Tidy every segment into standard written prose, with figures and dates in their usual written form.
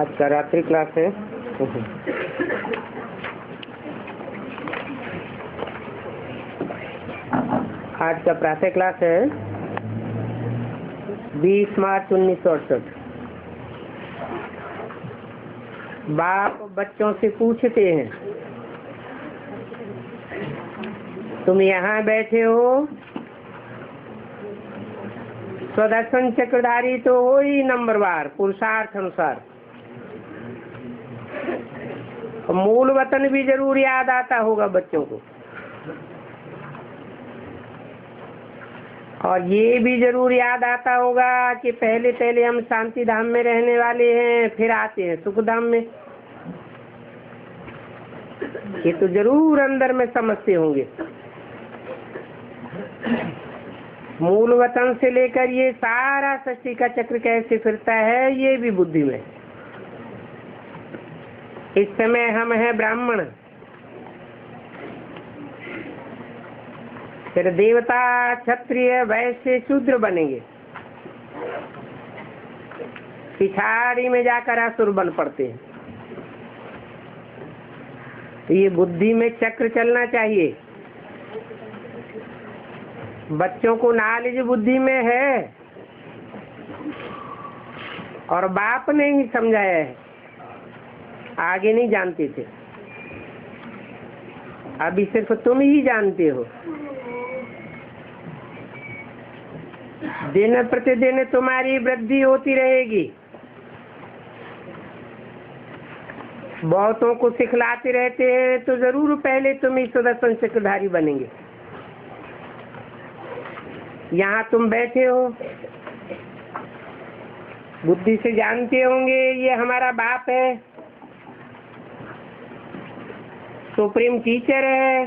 आज का रात्रि क्लास है। आज का प्रातः क्लास है 20 मार्च 1968। बाप बच्चों से पूछते हैं, तुम यहाँ बैठे हो, स्वदर्शन चक्रधारी तो हो ही नंबरवार पुरुषार्थ अनुसार, मूल वतन भी जरूर याद आता होगा बच्चों को, और ये भी जरूर याद आता होगा कि पहले पहले हम शांति धाम में रहने वाले हैं, फिर आते हैं सुख धाम में। ये तो जरूर अंदर में समझते होंगे। मूल वतन से लेकर ये सारा सृष्टि का चक्र कैसे फिरता है, ये भी बुद्धि में। इस समय हम हैं ब्राह्मण, फिर देवता, क्षत्रिय, वैश्य, शूद्र बनेंगे, पिछाड़ी में जाकर असुर बन पड़ते हैं। तो ये बुद्धि में चक्र चलना चाहिए। बच्चों को नॉलेज बुद्धि में है और बाप ने ही समझाया है, आगे नहीं जानते थे, अभी सिर्फ तुम ही जानते हो। दिन प्रतिदिन तुम्हारी वृद्धि होती रहेगी, बहुतों को सिखलाते रहते हैं, तो जरूर पहले तुम ही सुदर्शन चक्रधारी बनेंगे। यहाँ तुम बैठे हो, बुद्धि से जानते होंगे ये हमारा बाप है, सुप्रीम टीचर है,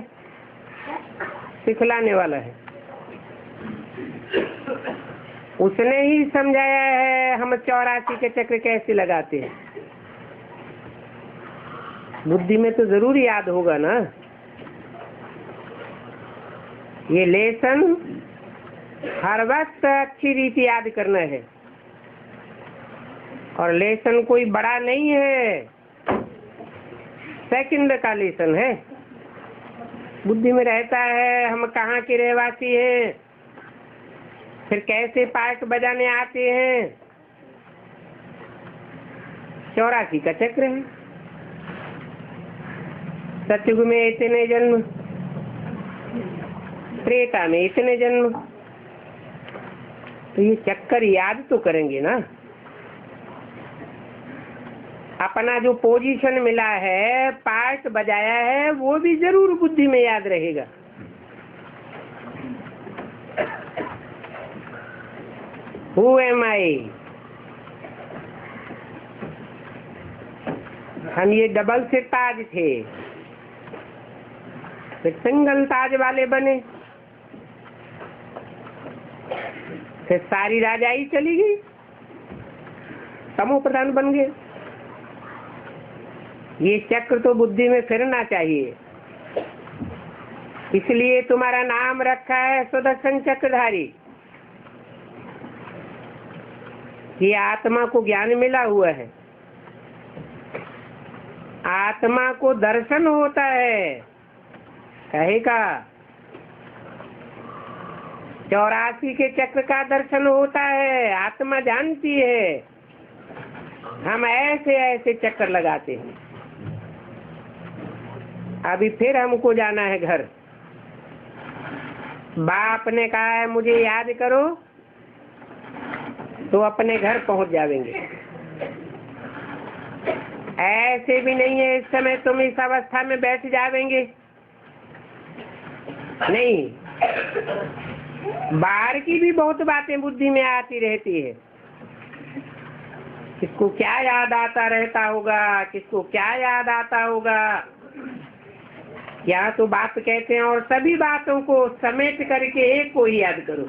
सिखलाने वाला है, उसने ही समझाया है हम 84 के चक्र कैसे लगाते हैं। बुद्धि में तो जरूर याद होगा ना। ये लेसन हर वक्त अच्छी रीति याद करना है, और लेसन कोई बड़ा नहीं है, सेकंड का लेसन है। बुद्धि में रहता है हम कहाँ के रहवासी हैं, फिर कैसे पार्ट बजाने आते हैं। 84 का चक्र है। सतयुग में इतने जन्म, त्रेता में इतने जन्म, तो ये चक्कर याद तो करेंगे ना। अपना जो पोजीशन मिला है, पार्ट बजाया है, वो भी जरूर बुद्धि में याद रहेगा। Who am I? हम ये डबल से ताज थे, फिर सिंगल ताज वाले बने, फिर सारी राजाई चली गई, समूह प्रधान बन गए। ये चक्र तो बुद्धि में फिरना चाहिए, इसलिए तुम्हारा नाम रखा है सुदर्शन चक्रधारी। ये आत्मा को ज्ञान मिला हुआ है, आत्मा को दर्शन होता है, कहेगा 84 के चक्र का दर्शन होता है। आत्मा जानती है हम ऐसे ऐसे चक्कर लगाते हैं। अभी फिर हमको जाना है घर। बाप ने कहा है मुझे याद करो, तो अपने घर पहुंच जाएंगे। ऐसे भी नहीं है इस समय तुम इस अवस्था में बैठ जाएंगे, नहीं। बाहर की भी बहुत बातें बुद्धि में आती रहती है, किसको क्या याद आता रहता होगा, किसको क्या याद आता होगा। यहाँ तो बात कहते हैं और सभी बातों को समेट करके एक को ही याद करो।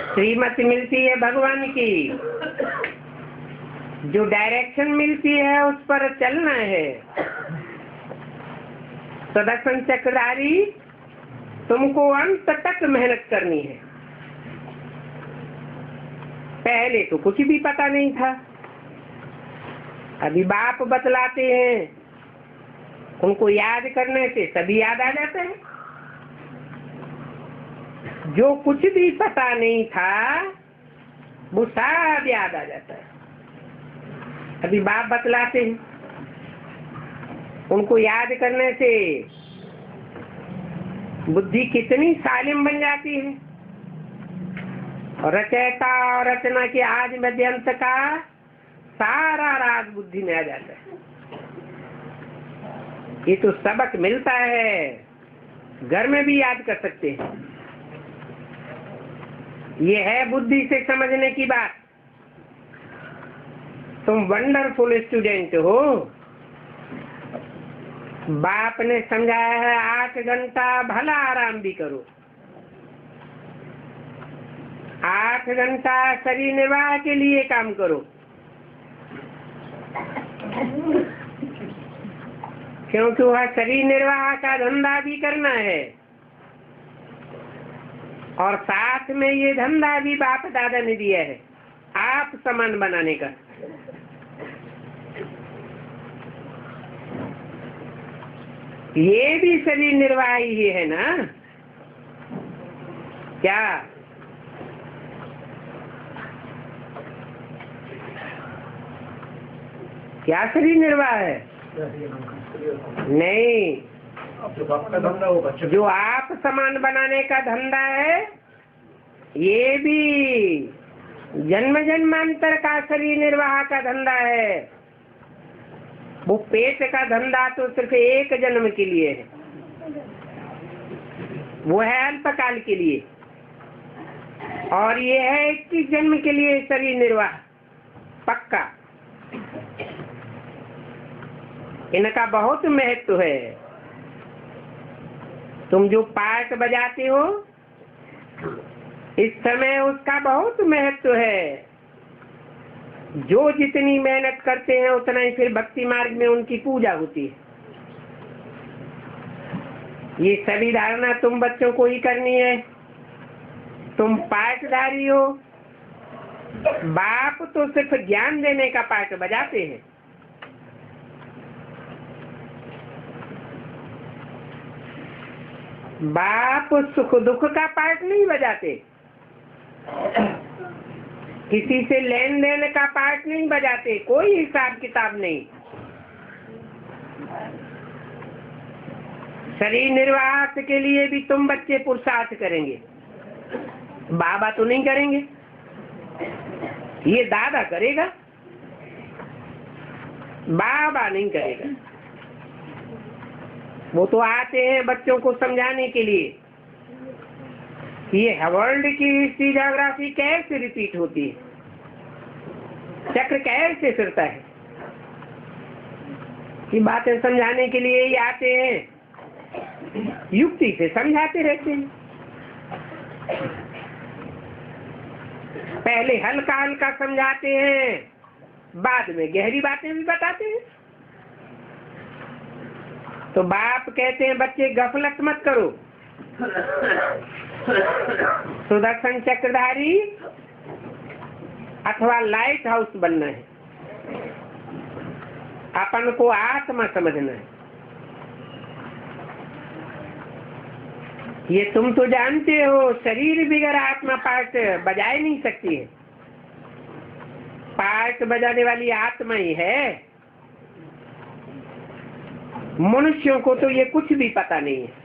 श्रीमत मिलती है भगवान की, जो डायरेक्शन मिलती है उस पर चलना है। सुदर्शन चक्रधारी तुमको अंत तक मेहनत करनी है। पहले तो कुछ भी पता नहीं था, अभी बाप बतलाते हैं, उनको याद करने से सभी याद आ जाता है। जो कुछ भी पता नहीं था वो सब याद आ जाता है। अभी बाप बतलाते हैं, उनको याद करने से बुद्धि कितनी सालिम बन जाती है। और रचयिता और रचना के आज मध्य अंत का सारा राज बुद्धि में आ जाता है। ये तो सबक मिलता है, घर में भी याद कर सकते हैं। ये है बुद्धि से समझने की बात। तुम वंडरफुल स्टूडेंट हो। बाप ने समझाया है 8 घंटा भला आराम भी करो, 8 घंटा शरीर निर्वाह के लिए काम करो, क्योंकि वह शरीर निर्वाह का धंधा भी करना है और साथ में ये धंधा भी बाप दादा ने दिया है आप समान बनाने का। ये भी शरीर निर्वाह ही है ना। क्या क्या शरीर निर्वाह है? नहीं, जो आप समान बनाने का धंधा है ये भी जन्म जन्मांतर का शरीर निर्वाह का धंधा है। वो पेट का धंधा तो सिर्फ एक जन्म के लिए है, वो है अल्पकाल के लिए, और ये है 21 जन्म के लिए शरीर निर्वाह पक्का। इनका बहुत महत्व है। तुम जो पार्ट बजाते हो इस समय उसका बहुत महत्व है। जो जितनी मेहनत करते हैं उतना ही फिर भक्ति मार्ग में उनकी पूजा होती है। ये सभी धारणा तुम बच्चों को ही करनी है। तुम पाठधारी हो, बाप तो सिर्फ ज्ञान देने का पाठ बजाते हैं। बाप सुख दुख का पाठ नहीं बजाते, किसी से लेन देन का पाठ नहीं बजाते, कोई हिसाब किताब नहीं। शरीर निर्वाह के लिए भी तुम बच्चे पुरुषार्थ करेंगे, बाबा तो नहीं करेंगे, ये दादा करेगा, बाबा नहीं करेगा। वो तो आते हैं बच्चों को समझाने के लिए ये वर्ल्ड की हिस्ट्री ज्योग्राफी कैसे रिपीट होती है, चक्र कैसे फिरता है, ये बातें समझाने के लिए ही आते हैं। युक्ति से समझाते रहते हैं। पहले हल्का हल्का समझाते हैं, बाद में गहरी बातें भी बताते हैं। तो बाप कहते हैं बच्चे गफलत मत करो, सुदर्शन चक्रधारी अथवा लाइट हाउस बनना है, अपन को आत्मा समझना है। ये तुम तो जानते हो शरीर बिगड़ आत्मा पार्ट बजाए नहीं सकती है, पार्ट बजाने वाली आत्मा ही है। मनुष्यों को तो ये कुछ भी पता नहीं है।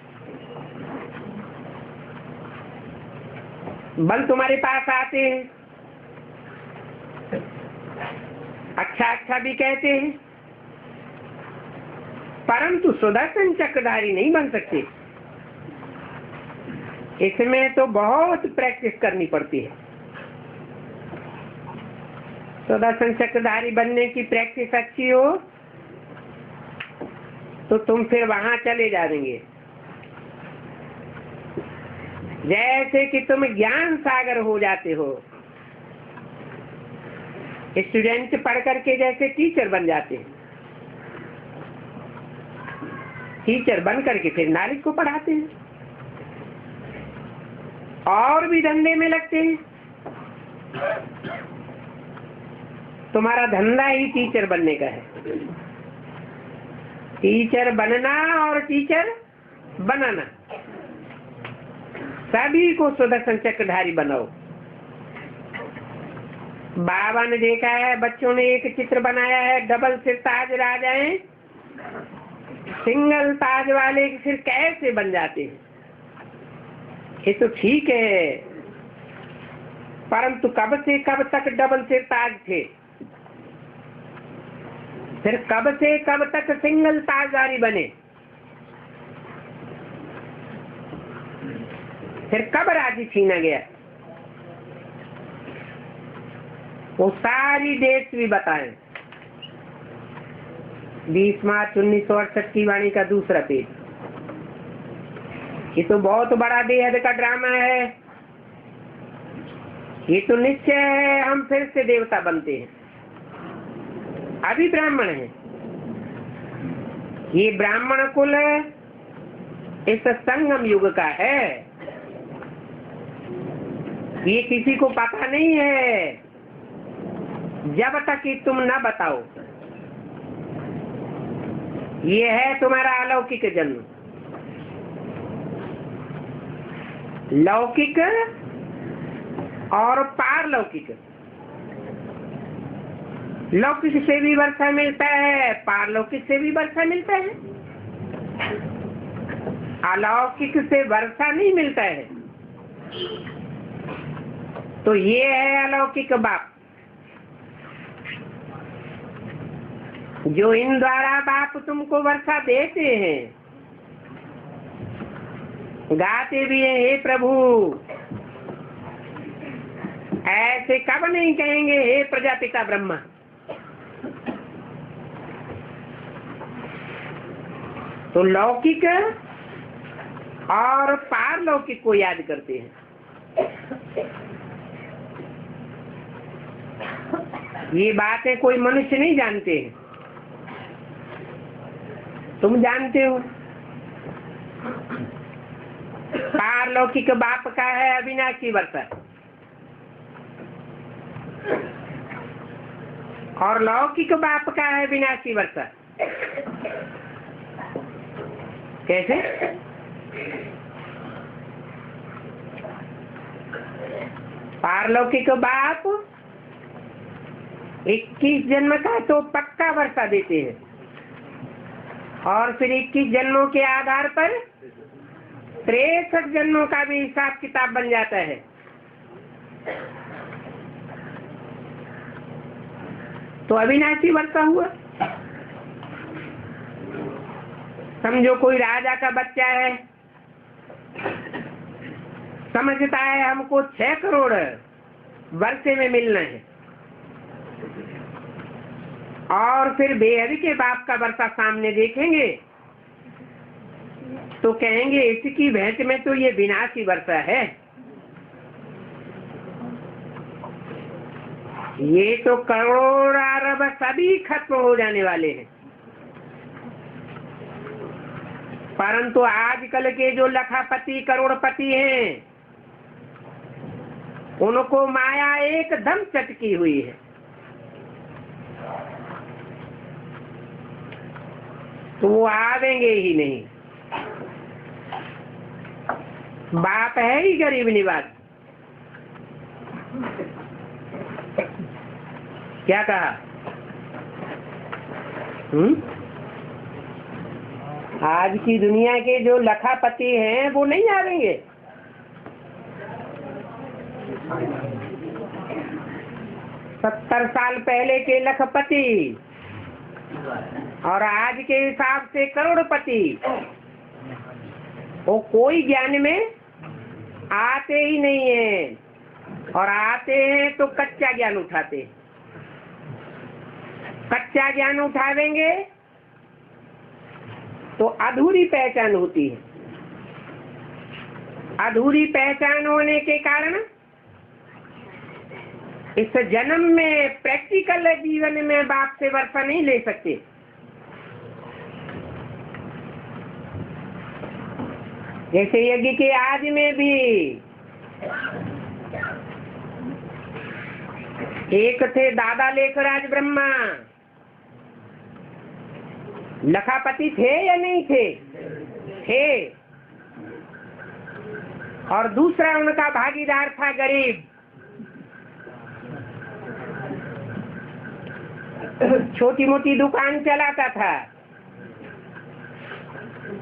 बल तुम्हारे पास आते हैं, अच्छा अच्छा भी कहते हैं, परंतु सुदर्शन चक्रधारी नहीं बन सकते। इसमें तो बहुत प्रैक्टिस करनी पड़ती है। सुदर्शन चक्रधारी बनने की प्रैक्टिस अच्छी हो तो तुम फिर वहां चले जाएंगे। जैसे कि तुम ज्ञान सागर हो जाते हो, स्टूडेंट पढ़ करके जैसे टीचर बन जाते हैं, टीचर बन करके फिर नॉलेज को पढ़ाते हैं और भी धंधे में लगते हैं। तुम्हारा धंधा ही टीचर बनने का है। टीचर बनना और टीचर बनाना, सभी को सुदर्शन चक्रधारी बनाओ। बाबा ने देखा है, बच्चों ने एक चित्र बनाया है, डबल सिर ताज राजाएं सिंगल ताज वाले के सिर कैसे बन जाते हैं। ये तो ठीक है, परंतु कब से कब तक डबल सिर ताज थे? फिर कब से कब तक सिंगल ताजदारी बने? फिर कब राज्य छीना गया? वो सारी डेट्स भी बताएं। 20 मार्च 1968 की वाणी का दूसरा पेज। ये तो बहुत बड़ा बेहद का ड्रामा है। ये तो निश्चय है हम फिर से देवता बनते हैं। अभी ब्राह्मण है, ये ब्राह्मण कुल इस संगम युग का है। ये किसी को पता नहीं है जब तक कि तुम न बताओ। ये है तुम्हारा अलौकिक जन्म। लौकिक और पारलौकिक। लौकिक से भी वर्षा मिलता है, पारलौकिक से भी वर्षा मिलता है। अलौकिक से वर्षा नहीं मिलता है। तो ये है अलौकिक बाप, जो इन द्वारा बाप तुमको वर्षा देते हैं। गाते भी हैं, हे प्रभु ऐसे कब नहीं कहेंगे हे प्रजापिता ब्रह्मा। तो लौकिक और पारलौकिक को याद करते हैं। ये बातें कोई मनुष्य नहीं जानते हैं, तुम जानते हो। पारलौकिक बाप का है अविनाशी वर्षा, और लौकिक बाप का है विनाशी वर्षा। कैसे? पारलौकिक बाप 21 जन्म का तो पक्का वर्षा देते हैं, और फिर 21 जन्मों के आधार पर 63 जन्मों का भी हिसाब किताब बन जाता है। तो अविनाशी वर्षा हुआ। समझो कोई राजा का बच्चा है, समझता है हमको 6 करोड़ वर्षे में मिलना है, और फिर बेहद के बाप का वर्षा सामने देखेंगे तो कहेंगे इसकी भेंट में तो ये विनाशी वर्षा है। ये तो करोड़ अरब सभी खत्म हो जाने वाले हैं। परंतु आजकल के जो लखापति करोड़पति हैं, उनको माया एकदम चटकी हुई है। तो वो आवेंगे ही नहीं। बाप है ही गरीब निवास। क्या कहा? आज की दुनिया के जो लखापति हैं वो नहीं आवेंगे। सत्तर साल पहले के लखपति और आज के हिसाब से करोड़पति, वो कोई ज्ञान में आते ही नहीं है, और आते हैं तो कच्चा ज्ञान उठाते। कच्चा ज्ञान उठावेंगे तो अधूरी पहचान होती है। अधूरी पहचान होने के कारण इस जन्म में प्रैक्टिकल जीवन में बाप से वर्षा नहीं ले सकते। जैसे यज्ञ के आदि में भी एक थे दादा लेखराज ब्रह्मा, लखापति थे या नहीं थे? थे। और दूसरा उनका भागीदार था गरीब। छोटी मोटी दुकान चलाता था,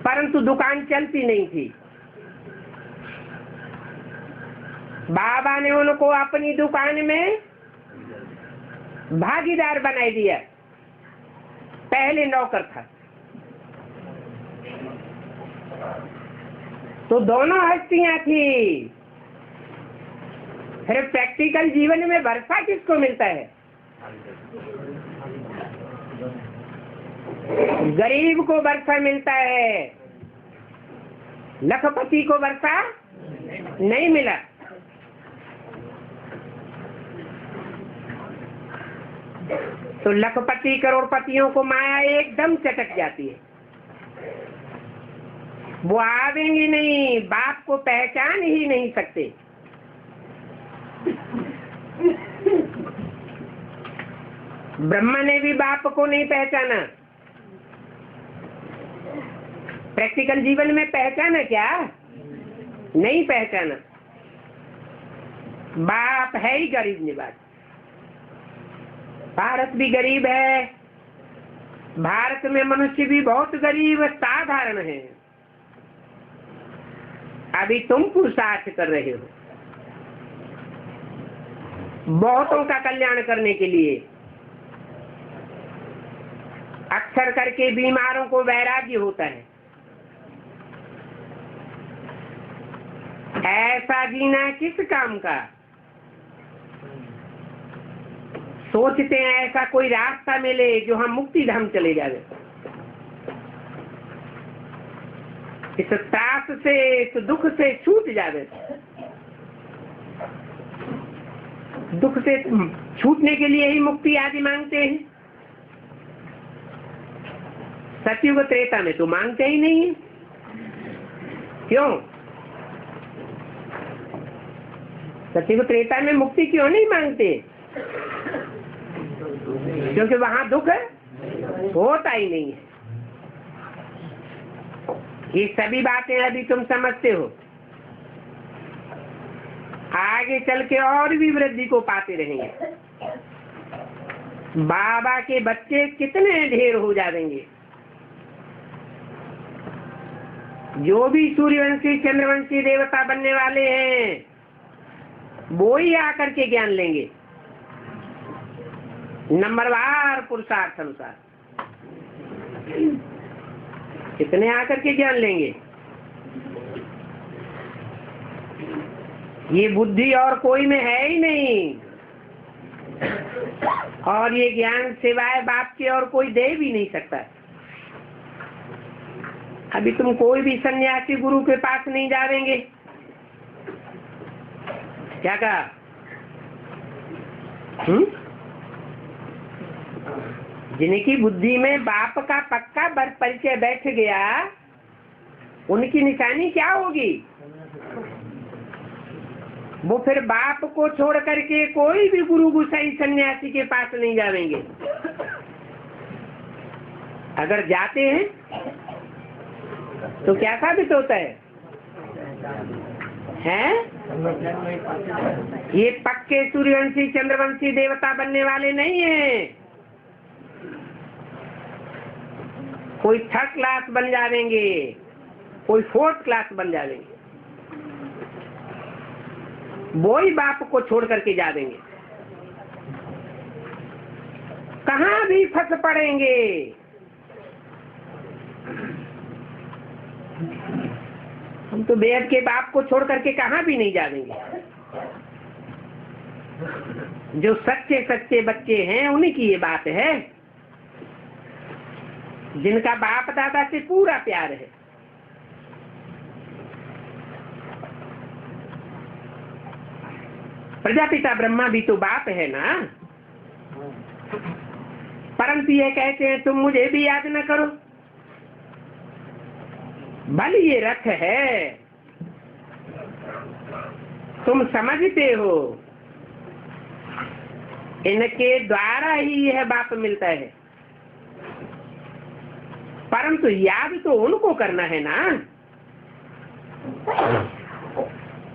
परंतु दुकान चलती नहीं थी। बाबा ने उनको अपनी दुकान में भागीदार बनाई दिया। पहले नौकर था। तो दोनों हस्तियां थी। फिर प्रैक्टिकल जीवन में वर्षा किसको मिलता है? गरीब को वर्षा मिलता है, लखपति को वर्षा नहीं मिला। तो लखपति करोड़पतियों को माया एकदम चटक जाती है। वो आवेंगे नहीं, बाप को पहचान ही नहीं सकते। ब्रह्मा ने भी बाप को नहीं पहचाना। प्रैक्टिकल जीवन में पहचाना क्या? नहीं पहचाना। बाप है ही गरीब निवाज। भारत भी गरीब है। भारत में मनुष्य भी बहुत गरीब साधारण है। अभी तुम पुरुषार्थ कर रहे हो बहुतों का कल्याण करने के लिए। अक्सर करके बीमारों को वैराग्य होता है। ऐसा जीना किस काम का? सोचते हैं ऐसा कोई रास्ता मिले जो हम मुक्ति धाम चले जाए। इस त्रास से, इस दुख से छूट जावे। दुख से छूटने के लिए ही मुक्ति आदि मांगते हैं। सतयुग त्रेता में तो मांगते ही नहीं है। क्यों? सतयुग त्रेता में मुक्ति क्यों नहीं मांगते? क्योंकि वहां दुख होता ही नहीं है। ये सभी बातें अभी तुम समझते हो। आगे चल के और भी वृद्धि को पाते रहेंगे। बाबा के बच्चे कितने ढेर हो जाएंगे। जो भी सूर्यवंशी चंद्रवंशी देवता बनने वाले हैं वो ही आकर के ज्ञान लेंगे नंबरवार पुरुषार्थ अनुसार। कितने आकर के ज्ञान लेंगे? ये बुद्धि और कोई में है ही नहीं। और ये ज्ञान सिवाय बाप के और कोई दे भी नहीं सकता। अभी तुम कोई भी सन्यासी गुरु के पास नहीं जावेंगे। क्या कहा? जिनकी बुद्धि में बाप का पक्का परिचय बैठ गया, उनकी निशानी क्या होगी? वो फिर बाप को छोड़ करके कोई भी गुरु गुसाई सन्यासी के पास नहीं जाएंगे। अगर जाते हैं तो क्या साबित होता है? हैं? ये पक्के सूर्यवंशी चंद्रवंशी देवता बनने वाले नहीं है। कोई थर्ड क्लास बन जाएंगे, कोई फोर्थ क्लास बन जाएंगे। वो ही बाप को छोड़ करके जा देंगे। कहाँ भी फंस पड़ेंगे। हम तो बेहद के बाप को छोड़ करके कहाँ भी नहीं जाएंगे। जो सच्चे सच्चे बच्चे हैं उन्हीं की ये बात है, जिनका बाप दादा से पूरा प्यार है। प्रजापिता ब्रह्मा भी तो बाप है ना। परंतु ये कहते हैं तुम मुझे भी याद न करो। भले ये रथ है, तुम समझते हो इनके द्वारा ही यह बाप मिलता है, परंतु याद तो उनको करना है ना।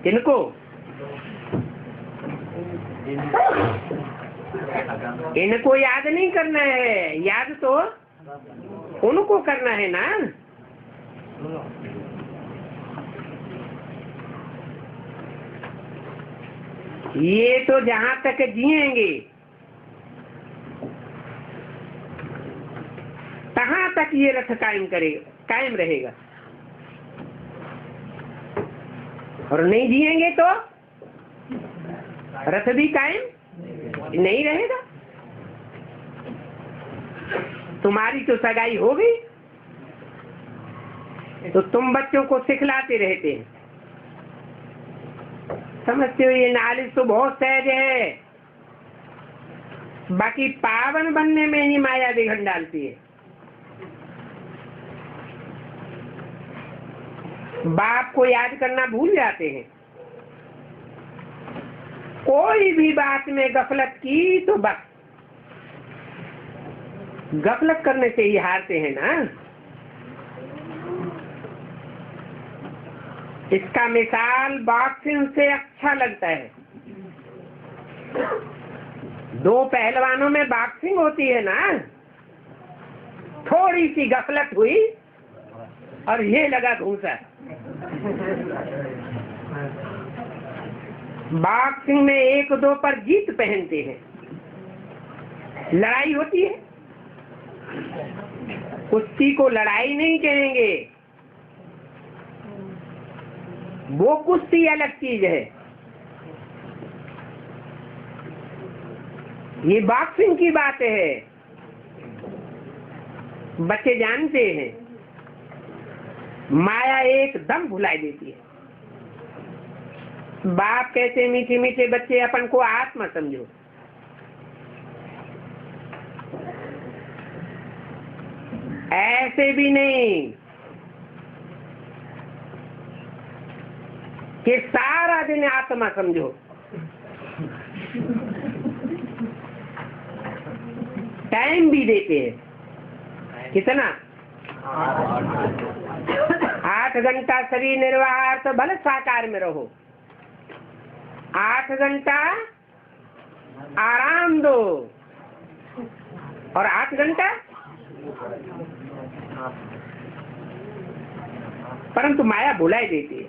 इनको इनको याद नहीं करना है, याद तो उनको करना है ना। ये तो जहां तक जिएंगे तहां तक ये रथ कायम रहेगा, और नहीं जिएंगे तो रथ भी कायम नहीं रहेगा। तुम्हारी तो सगाई हो गई तो तुम बच्चों को सिखलाते रहते हैं, समझते हो ये नॉलेज तो बहुत सहज है, बाकी पावन बनने में ही माया विघन डालती है। बाप को याद करना भूल जाते हैं, कोई भी बात में गफलत की तो बस गफलत करने से ही हारते हैं ना। इसका मिसाल बॉक्सिंग से अच्छा लगता है। दो पहलवानों में बॉक्सिंग होती है ना, थोड़ी सी गफलत हुई और ये लगा घूसा। बॉक्सिंग में एक दो पर जीत पहनते हैं, लड़ाई होती है। कुश्ती को लड़ाई नहीं कहेंगे, वो कुश्ती अलग चीज है, ये बॉक्सिंग की बात है। बच्चे जानते हैं माया एकदम भुलाई देती है। बाप कहते मीठे मीठे बच्चे अपन को आत्मा समझो, ऐसे भी नहीं कि सारा दिन आत्मा समझो। टाइम भी देते हैं, कितना 8 घंटा शरीर निर्वाह तो भले साकार में रहो, 8 घंटा आराम दो और 8 घंटा, परंतु माया भुलाई देती है।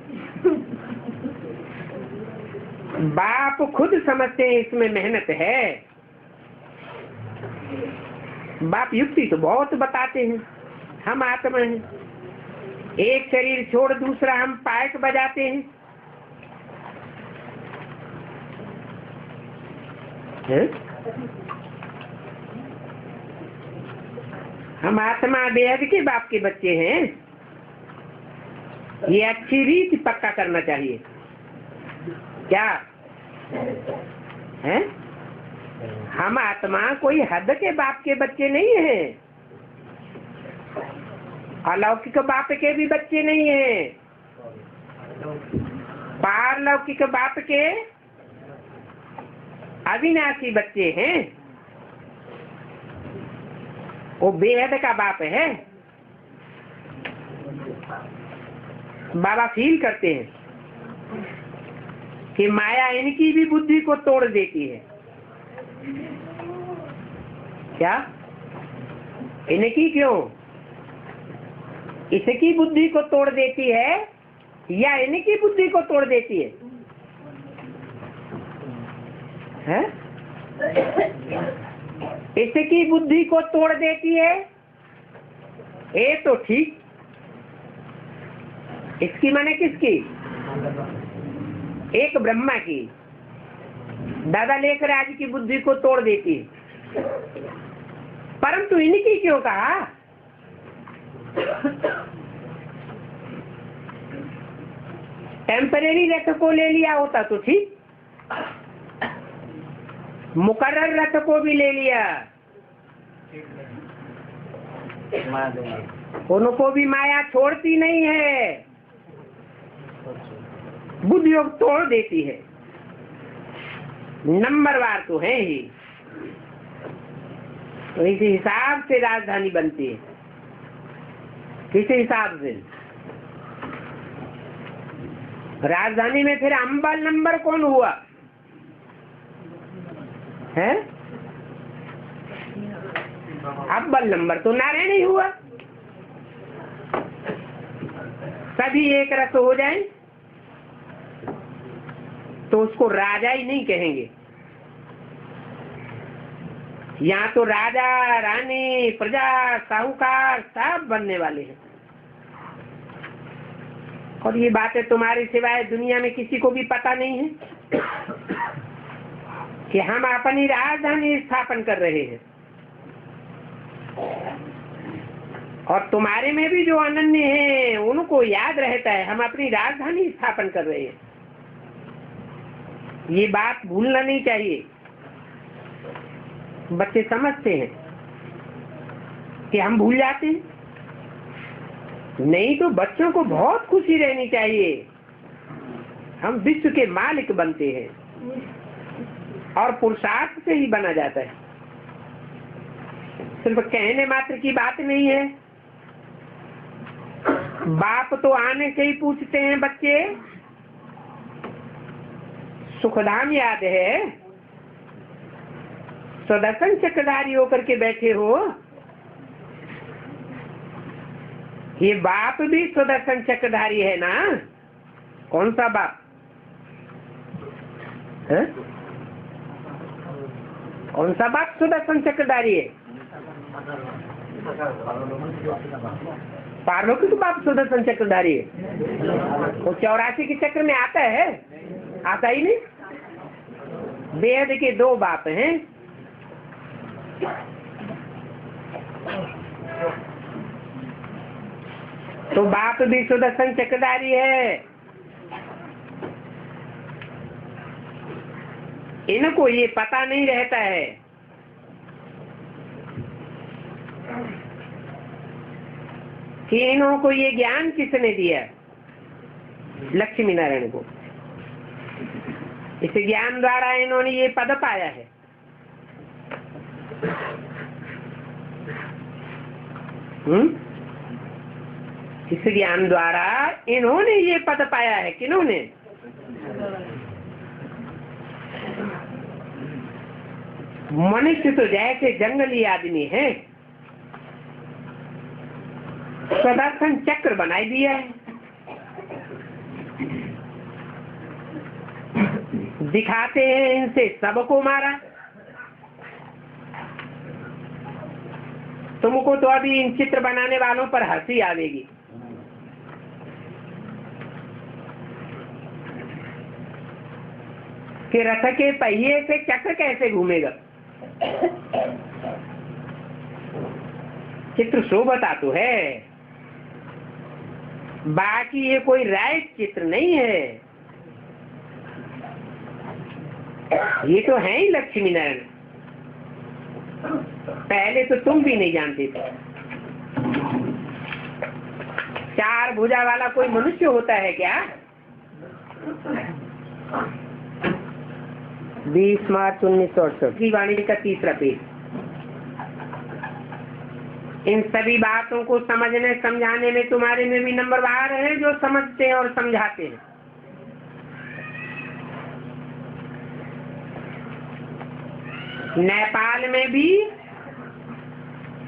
बाप खुद समझते हैं इसमें मेहनत है। बाप युक्ति तो बहुत बताते हैं, हम आत्मा हैं, एक शरीर छोड़ दूसरा हम पायक बजाते हैं, है? हम आत्मा बेहद के बाप के बच्चे हैं। ये अच्छी रीति पक्का करना चाहिए क्या है? हम आत्मा कोई हद के बाप के बच्चे नहीं हैं, अलौकिक बाप के भी बच्चे नहीं हैं, पारलौकिक बाप के अविनाशी बच्चे हैं। वो बेहद का बाप है। बाबा फील करते हैं कि माया इनकी भी बुद्धि को तोड़ देती है। क्या इनकी क्यों? इसकी बुद्धि को तोड़ देती है या इनकी बुद्धि को तोड़ देती है? इसकी बुद्धि को तोड़ देती है, ये तो ठीक। इसकी माने किसकी? एक ब्रह्मा की। दादा लेकर आज की बुद्धि को तोड़ देती है, परंतु इनकी क्यों कहा? टेम्परेरी रथ को ले लिया होता तो ठीक, मुकर्रर रथ को भी ले लिया, उनको भी माया छोड़ती नहीं है, बुद्धि तोड़ देती है। नंबरवार तो है ही। तो इस हिसाब से राजधानी बनती है। किस हिसाब से? राजधानी में फिर अंबल नंबर कौन हुआ है? अव्वल नंबर तो नारायण ही हुआ। सभी एक रस हो जाए तो उसको राजा ही नहीं कहेंगे। यहाँ तो राजा रानी प्रजा साहूकार सब बनने वाले हैं। और ये बातें तुम्हारे सिवाय दुनिया में किसी को भी पता नहीं है कि हम अपनी राजधानी स्थापन कर रहे हैं। और तुम्हारे में भी जो अनन्य हैं उनको याद रहता है हम अपनी राजधानी स्थापन कर रहे हैं। ये बात भूलना नहीं चाहिए। बच्चे समझते हैं कि हम भूल जाते हैं। नहीं तो बच्चों को बहुत खुशी रहनी चाहिए। हम विश्व के मालिक बनते हैं और पुरुषार्थ से ही बना जाता है। सिर्फ कहने मात्र की बात नहीं है। बाप तो आने से ही पूछते हैं बच्चे, सुखधाम याद है? सुदर्शन चक्रधारी होकर के बैठे हो। ये बाप भी सुदर्शन चक्रधारी है ना? कौन सा बाप है? कौन सा बाप सुदर्शन चक्रधारी है? पार्वती बाप सुदर्शन चक्रधारी है। वो 84 के चक्र में आता है? आता ही नहीं। बेहद के दो बाप हैं। तो बाप भी सुदर्शन चक्रधारी है। इनको ये पता नहीं रहता है कि इन्हों को ये ज्ञान किसने दिया? लक्ष्मी नारायण को। इस ज्ञान द्वारा इन्होंने ये पद पाया है। इस ज्ञान द्वारा इन्होंने ये पद पाया है। किन्होंने? मनुष्य तो जैसे जंगली आदमी है, सुदर्शन चक्र बनाई दिया है। दिखाते हैं इनसे सबको मारा। तुमको तो अभी इन चित्र बनाने वालों पर हंसी आवेगी। कि रथ के पहिए से चक्र कैसे घूमेगा? चित्र शोभता तो है, बाकी ये कोई राइट चित्र नहीं है। ये तो है ही लक्ष्मी नारायण। पहले तो तुम भी नहीं जानते थे। 4 भुजा वाला कोई मनुष्य होता है क्या? 20 मार्च 1968 की वाणी का 3रा पेज। इन सभी बातों को समझने समझाने में तुम्हारे में भी नंबर बाहर है जो समझते हैं और समझाते हैं। नेपाल में भी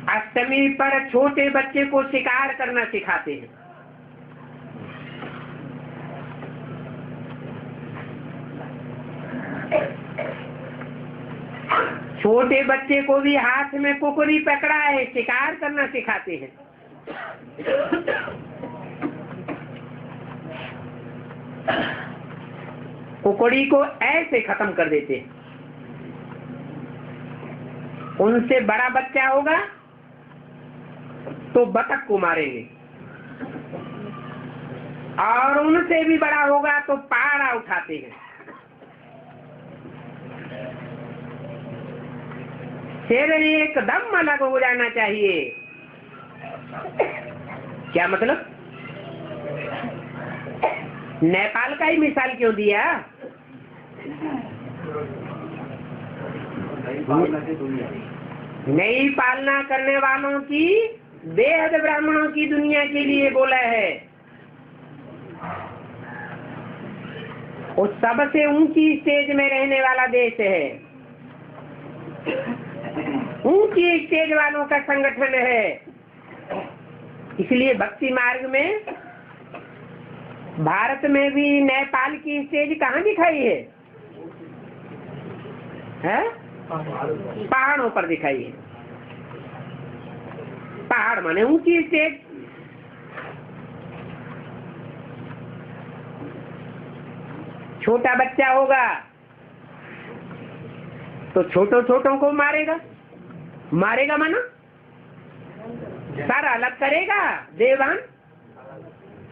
अष्टमी पर छोटे बच्चे को शिकार करना सिखाते हैं। छोटे बच्चे को भी हाथ में कुकरी पकड़ा है, शिकार करना सिखाते हैं। कुकड़ी को ऐसे खत्म कर देते हैं। उनसे बड़ा बच्चा होगा तो बतख को मारेंगे, और उनसे भी बड़ा होगा तो पारा उठाते हैं। फिर एकदम अलग हो जाना चाहिए। क्या मतलब? नेपाल का ही मिसाल क्यों दिया? नई पालना करने वालों की बेहद ब्राह्मणों की दुनिया के लिए बोला है। वो सबसे ऊंची स्टेज में रहने वाला देश है, ऊंची स्टेज वालों का संगठन है। इसलिए भक्ति मार्ग में भारत में भी नेपाल की स्टेज कहाँ दिखाई है? पहाड़ों पर दिखाई है। पहाड़ माने ऊंची स्टेज। छोटा बच्चा होगा तो छोटों को मारेगा, मारेगा माना सारा अलग करेगा, देवान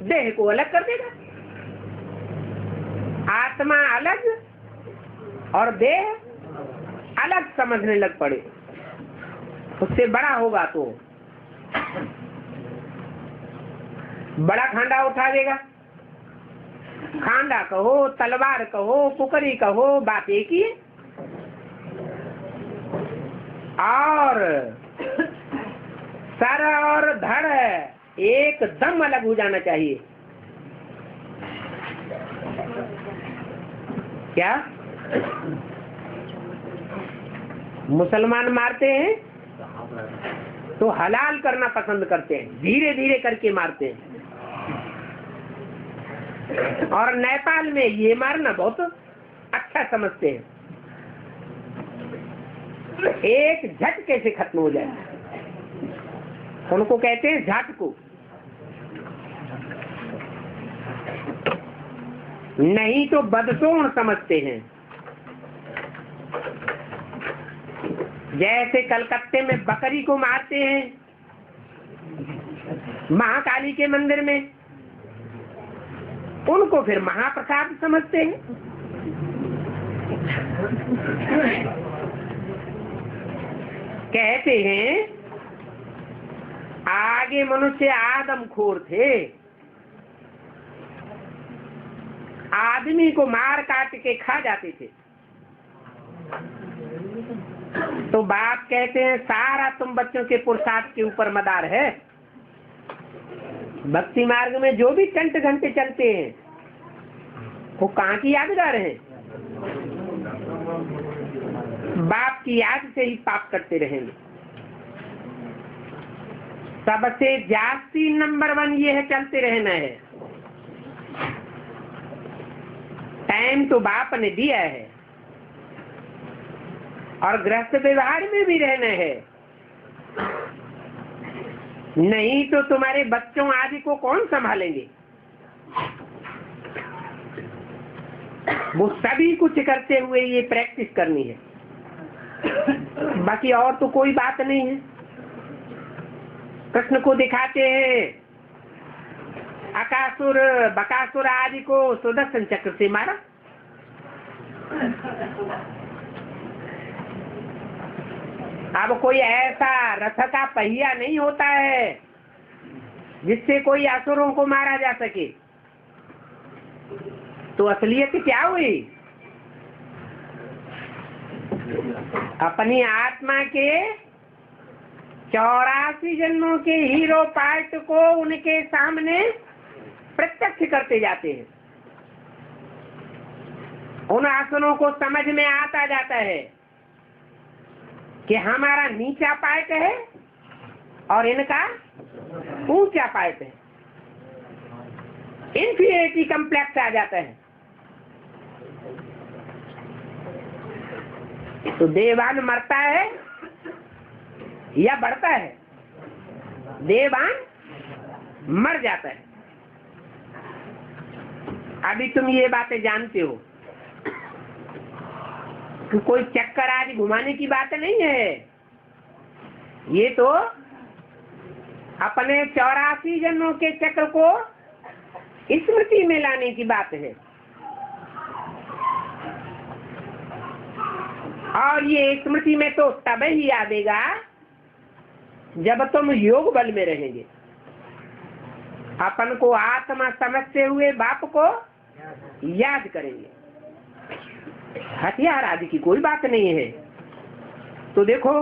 देह को अलग कर देगा। आत्मा अलग और देह अलग समझने लग पड़े। उससे बड़ा होगा तो बड़ा खांडा उठा देगा। खांडा कहो, तलवार कहो, कुकरी कहो, बात एक ही है। और सर और धड़ एकदम अलग हो जाना चाहिए। क्या मुसलमान मारते हैं तो हलाल करना पसंद करते हैं, धीरे धीरे करके मारते हैं। और नेपाल में ये मारना बहुत अच्छा समझते हैं, एक झटके से खत्म हो जाए। उनको कहते हैं झटको, नहीं तो बदतोड़ समझते हैं। जैसे कलकत्ते में बकरी को मारते हैं महाकाली के मंदिर में, उनको फिर महाप्रसाद समझते हैं। कहते हैं आगे मनुष्य आदमखोर थे, आदमी को मार काट के खा जाते थे। तो बाप कहते हैं सारा तुम बच्चों के पुरुषार्थ के ऊपर मदार है। भक्ति मार्ग में जो भी चंट घंटे चलते हैं वो कहाँ की यादगार है? बाप की याद से ही पाप करते रहेंगे। सबसे जास्ती नंबर 1 ये है, चलते रहना है। टाइम तो बाप ने दिया है और गृहस्थ व्यवहार में भी रहना है, नहीं तो तुम्हारे बच्चों आदि को कौन संभालेंगे? वो सभी कुछ करते हुए ये प्रैक्टिस करनी है, बाकी और तो कोई बात नहीं है। कृष्ण को दिखाते हैं अकासुर बकासुर आदि को सुदर्शन चक्र से मारा। अब कोई ऐसा रथ का पहिया नहीं होता है जिससे कोई असुरों को मारा जा सके। तो असलियत क्या हुई? अपनी आत्मा के 84 जन्मों के हीरो पार्ट को उनके सामने प्रत्यक्ष करते जाते हैं। उन आसनों को समझ में आता जाता है कि हमारा नीचा पार्ट है और इनका ऊंचा पार्ट है। इन्फीरियरिटी कम्प्लेक्स आ जाता है। तो देवान मरता है या बढ़ता है? देवान मर जाता है। अभी तुम ये बातें जानते हो कि कोई चक्कर आज घुमाने की बात नहीं है। ये तो अपने 84 जन्मों के चक्र को स्मृति में लाने की बात है। और ये स्मृति में तो तब ही आएगा जब तुम योग बल में रहेंगे। अपन को आत्मा समझते हुए बाप को याद करेंगे। हथियार आदि की कोई बात नहीं है। तो देखो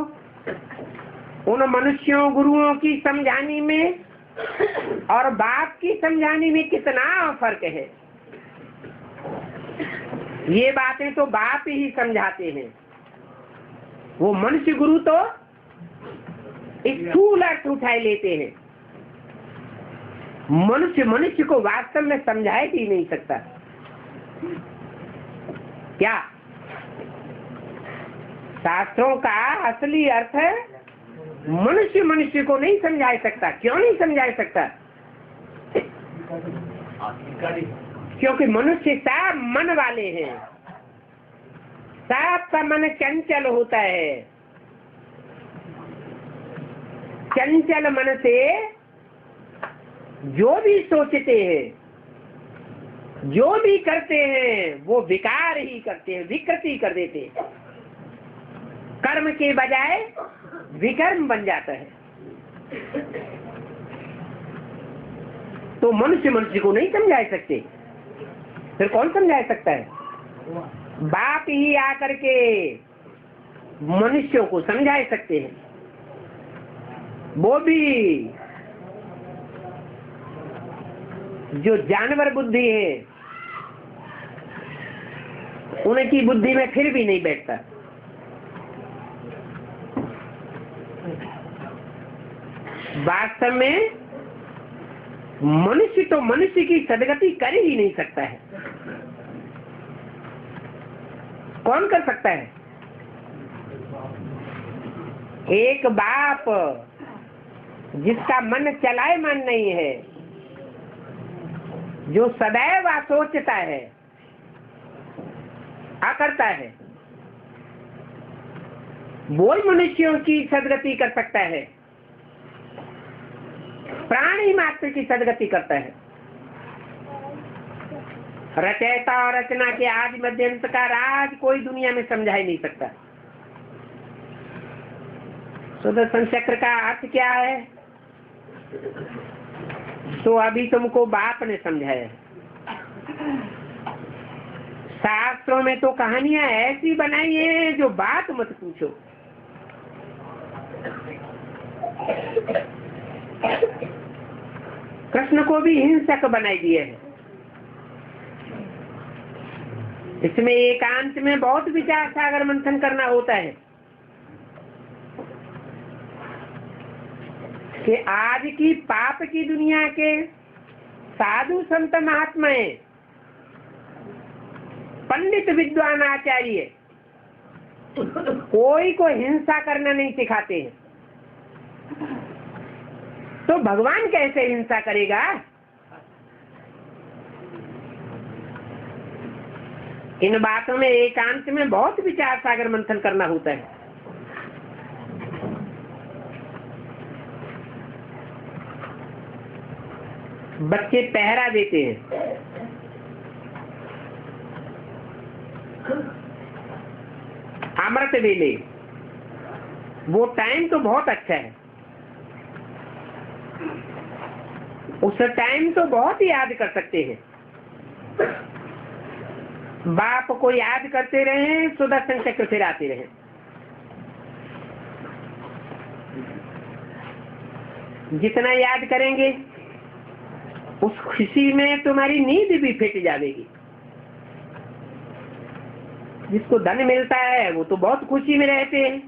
उन मनुष्यों गुरुओं की समझाने में और बाप की समझाने में कितना फर्क है। ये बातें तो बाप ही समझाते हैं, वो मनुष्य गुरु तो स्थूल अर्थ उठाए लेते हैं। मनुष्य को वास्तव में समझाए भी नहीं सकता। क्या शास्त्रों का असली अर्थ है मनुष्य को नहीं समझा सकता। क्यों नहीं समझा सकता? क्योंकि मनुष्य सब मन वाले हैं, सबका मन चंचल होता है। चंचल मन से जो भी सोचते हैं, जो भी करते हैं, वो विकार ही करते हैं, विकृति कर देते हैं। कर्म के बजाय विकर्म बन जाता है। तो मनुष्य को नहीं समझा सकते, फिर कौन समझा सकता है? बाप ही आकर के मनुष्यों को समझा सकते हैं। वो भी जो जानवर बुद्धि है, उनकी बुद्धि में फिर भी नहीं बैठता। वास्तव में मनुष्य तो मनुष्य की सदगति कर ही नहीं सकता है। कौन कर सकता है? एक बाप जिसका मन चलायमान नहीं है, जो सदैव सोचता है, करता है, वो मनुष्यों की सदगति कर सकता है, प्राणी मात्र की सदगति करता है। रचयिता और रचना के आदि मध्यंत का राज कोई दुनिया में समझा ही नहीं सकता। सुदर्शन चक्र का अर्थ क्या है? तो अभी तुमको बाप ने समझाया। शास्त्रों में तो कहानियां ऐसी बनाई है जो बात मत पूछो। कृष्ण को भी हिंसक बनाई दिए है। इसमें एकांत में बहुत विचार सागर मंथन करना होता है कि आज की पाप की दुनिया के साधु संत महात्माएं, पंडित विद्वान आचार्य कोई को हिंसा करना नहीं सिखाते हैं, तो भगवान कैसे हिंसा करेगा? इन बातों में एकांत में बहुत विचार सागर मंथन करना होता है। बच्चे पहरा देते हैं, अमृत वेले, वो टाइम तो बहुत अच्छा है, उस टाइम तो बहुत याद कर सकते हैं। बाप को याद करते रहे, सुदर्शन चक्र फिराते रहे। जितना याद करेंगे उस खुशी में तुम्हारी नींद भी फिट जाएगी। जिसको धन मिलता है वो तो बहुत खुशी में रहते हैं।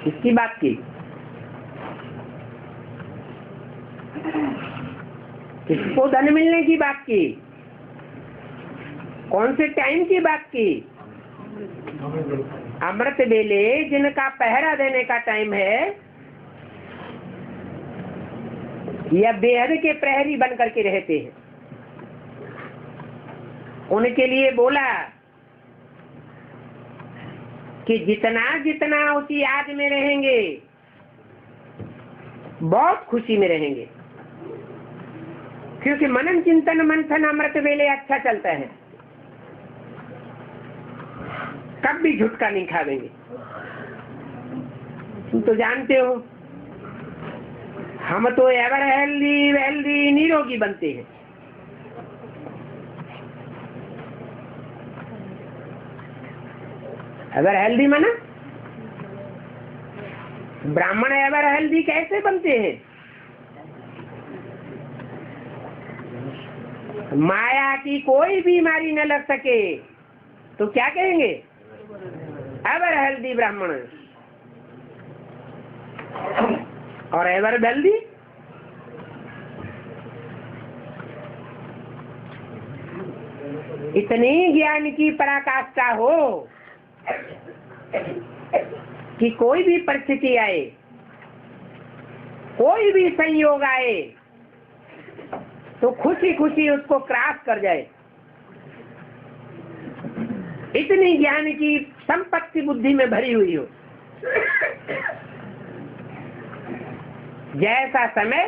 किसकी बात की? किसको धन मिलने की बात की? कौन से टाइम की बात की? अमृत वेले जिनका पहरा देने का टाइम है, या बेहद के प्रहरी बन करके रहते हैं, उनके लिए बोला कि जितना जितना उसी याद में रहेंगे बहुत खुशी में रहेंगे, क्योंकि मनन चिंतन मंथन अमृत वेले अच्छा चलता है, कब भी झुटका नहीं खावेंगे। तुम तो जानते हो हम तो एवर हेल्दी वेल्दी निरोगी बनते हैं। एवर हेल्दी माना ब्राह्मण एवर हेल्दी कैसे बनते हैं? माया की कोई बीमारी न लग सके तो क्या कहेंगे? एवर हेल्दी ब्राह्मण। और एवर हेल्दी इतनी ज्ञान की पराकाष्ठा हो कि कोई भी परिस्थिति आए, कोई भी संयोग आए तो खुशी खुशी उसको क्रॉस कर जाए। इतनी ज्ञान की संपत्ति बुद्धि में भरी हुई हो, जैसा समय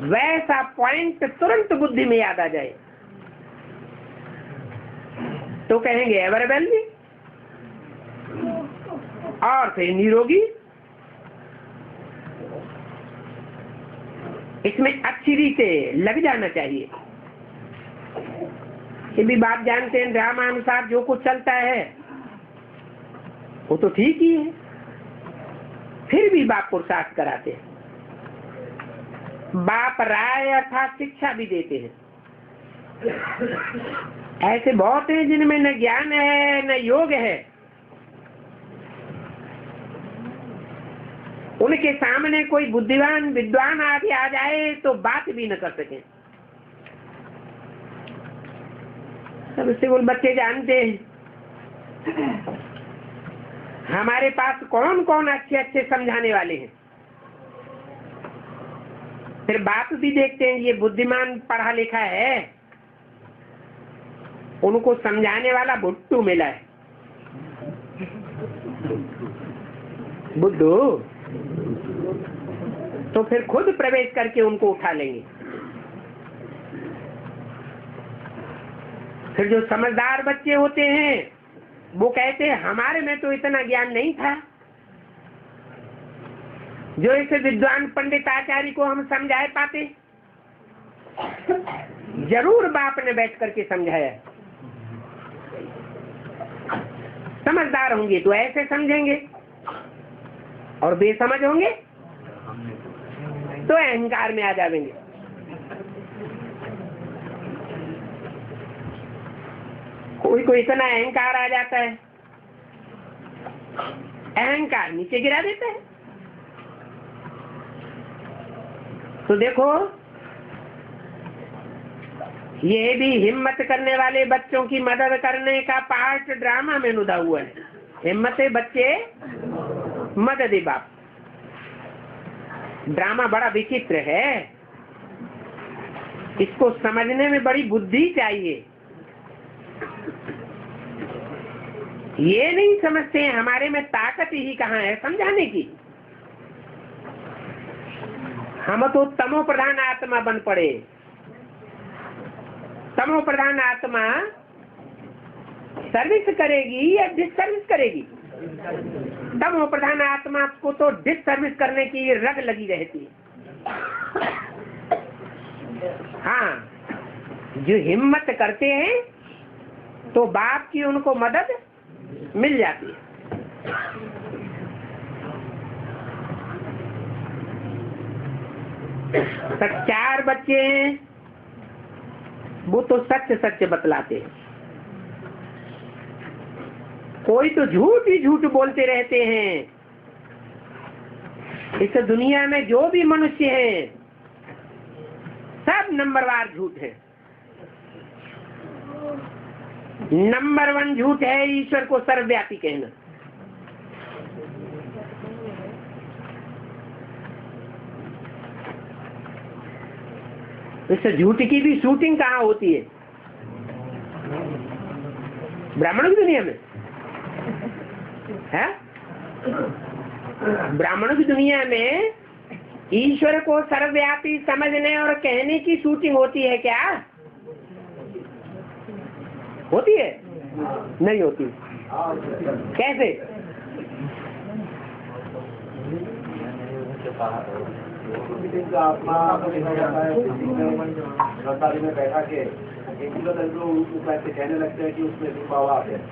वैसा पॉइंट तुरंत बुद्धि में याद आ जाए तो कहेंगे एवर वेल्दी। और फिर निरोगी। इसमें अच्छी रीते लग जाना चाहिए। ये भी बात जानते हैं, ड्रामानुसार जो कुछ चलता है वो तो ठीक ही है, फिर भी बाप पुरुषार्थ कराते हैं। बाप राय अर्थात शिक्षा भी देते हैं। ऐसे बहुत हैं जिनमें न ज्ञान है न योग है, उनके सामने कोई बुद्धिमान विद्वान आगे आ जाए तो बात भी न कर सके। सबसे वो बच्चे जानते हैं हमारे पास कौन कौन अच्छे अच्छे समझाने वाले हैं। फिर बात भी देखते हैं, ये बुद्धिमान पढ़ा लिखा है, उनको समझाने वाला भुट्टू मिला है। बुद्धू तो फिर खुद प्रवेश करके उनको उठा लेंगे। फिर जो समझदार बच्चे होते हैं वो कहते हैं हमारे में तो इतना ज्ञान नहीं था जो इसे विद्वान पंडित आचार्य को हम समझाए पाते। जरूर बाप ने बैठ करके समझाया। समझदार होंगे तो ऐसे समझेंगे और बेसमझ होंगे तो अहंकार में आ जाएंगे। कोई कोई इतना अहंकार आ जाता है, अहंकार नीचे गिरा देता है। तो देखो ये भी हिम्मत करने वाले बच्चों की मदद करने का पार्ट ड्रामा में नुदा हुआ है। हिम्मत बच्चे मदद बाप। ड्रामा बड़ा विचित्र है, इसको समझने में बड़ी बुद्धि चाहिए। ये नहीं समझते हैं हमारे में ताकत ही कहाँ है समझाने की। हम तो तमो प्रधान आत्मा बन पड़े। तमो प्रधान आत्मा सर्विस करेगी या डिसर्विस करेगी? तमो प्रधान आत्मा को तो डिसर्विस करने की रग लगी रहती है। हाँ, जो हिम्मत करते हैं तो बाप की उनको मदद मिल जाती है। तो 4 बच्चे हैं, वो तो सच सच बतलाते हैं। कोई तो झूठ ही झूठ बोलते रहते हैं। इस दुनिया में जो भी मनुष्य हैं सब नंबरवार झूठ है। नंबर 1 झूठ है ईश्वर को सर्वव्यापी कहना। इस झूठ की भी शूटिंग कहाँ होती है? ब्राह्मणों की दुनिया में है। ब्राह्मणों की दुनिया में ईश्वर को सर्वव्यापी समझने और कहने की शूटिंग होती है क्या? होती है? नहीं होती। कैसे? आत्मा में बैठा के कहने लगते हैं कि उसमें भाव आते हैं।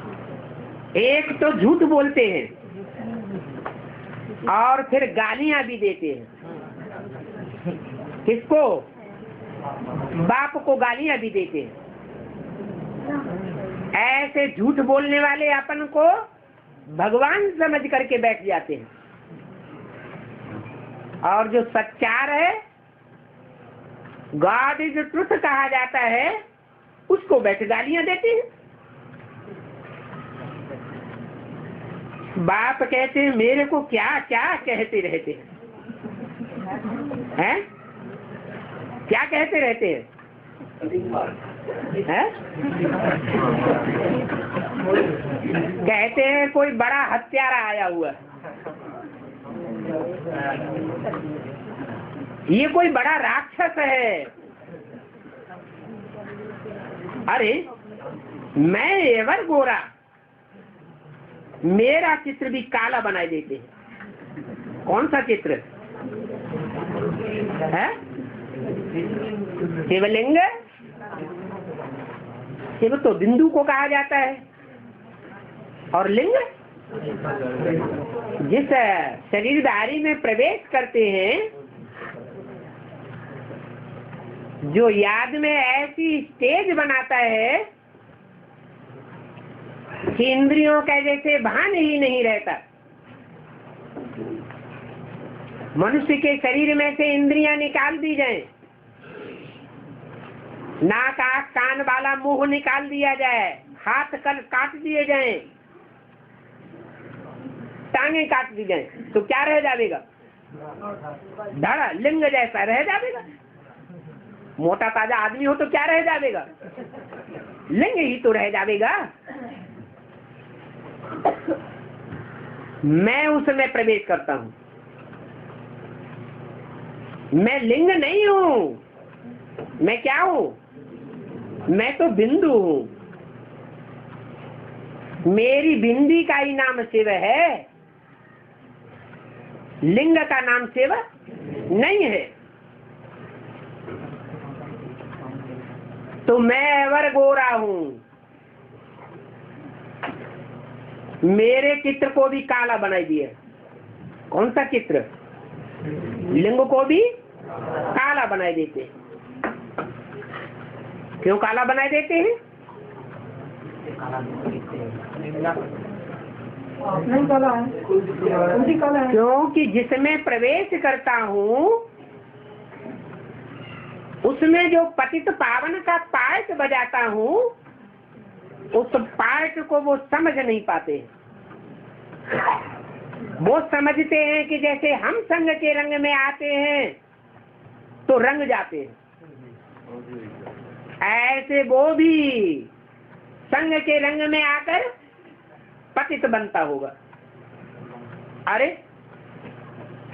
एक तो झूठ बोलते हैं और फिर गालियां भी देते हैं। किसको? बाप को गालियां भी देते हैं। ऐसे झूठ बोलने वाले अपन को भगवान समझ करके बैठ जाते हैं, और जो सच्चार है, गॉड इज ट्रुथ कहा जाता है, उसको बैठ गालियां देते हैं। बाप कहते हैं मेरे को क्या क्या कहते रहते हैं? क्या कहते रहते हैं? कहते हैं कोई बड़ा हत्यारा आया हुआ, ये कोई बड़ा राक्षस है। अरे मैं एवर गोरा, मेरा चित्र भी काला बनाए देते हैं। कौन सा चित्र है? शिवलिंग। शिव तो बिंदु को कहा जाता है, और लिंग जिस शरीरधारी में प्रवेश करते हैं, जो याद में ऐसी स्टेज बनाता है कि इंद्रियों का जैसे भान ही नहीं रहता। मनुष्य के शरीर में से इंद्रियां निकाल दी जाएं, नाक आँख कान वाला मुंह निकाल दिया जाए, हाथ कल काट दिए जाएं, टांगे काट दी जाए, तो क्या रह जाएगा? धड़ा लिंग जैसा रह जाएगा। मोटा ताजा आदमी हो तो क्या रह जाएगा? लिंग ही तो रह जाएगा। मैं उसमें प्रवेश करता हूं, मैं लिंग नहीं हूं। मैं क्या हूं? मैं तो बिंदु हूं। मेरी बिंदी का ही नाम शिव है, लिंग का नाम शिव नहीं है। तो मैं एवर गोरा हूं, मेरे चित्र को भी काला बनाई दिया। कौन सा चित्र? लिंग को भी काला बनाए देते हैं। क्यों काला बनाए देते हैं? नहीं काला है, क्योंकि जिसमें प्रवेश करता हूँ उसमें जो पतित पावन का पार्ट बजाता हूँ, उस पार्ट को वो समझ नहीं पाते। वो समझते हैं कि जैसे हम संग के रंग में आते हैं तो रंग जाते हैं, ऐसे वो भी संग के रंग में आकर पतित बनता होगा। अरे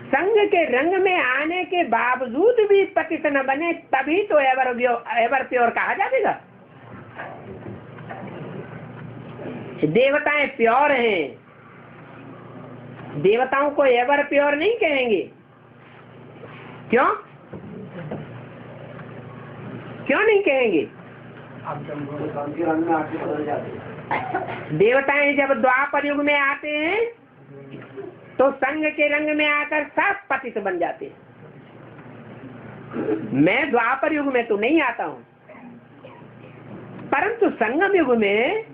संग के रंग में आने के बावजूद भी पतित न बने, तभी तो एवर प्योर कहा जाएगा। देवताएं प्योर हैं, देवताओं को एवर प्योर नहीं कहेंगे। क्यों? क्यों नहीं कहेंगे? देवताएं जब द्वापर युग में आते हैं तो संग के रंग में आकर सब पतित बन जाते हैं। मैं द्वापर युग में तो नहीं आता हूं, परंतु संगम युग में,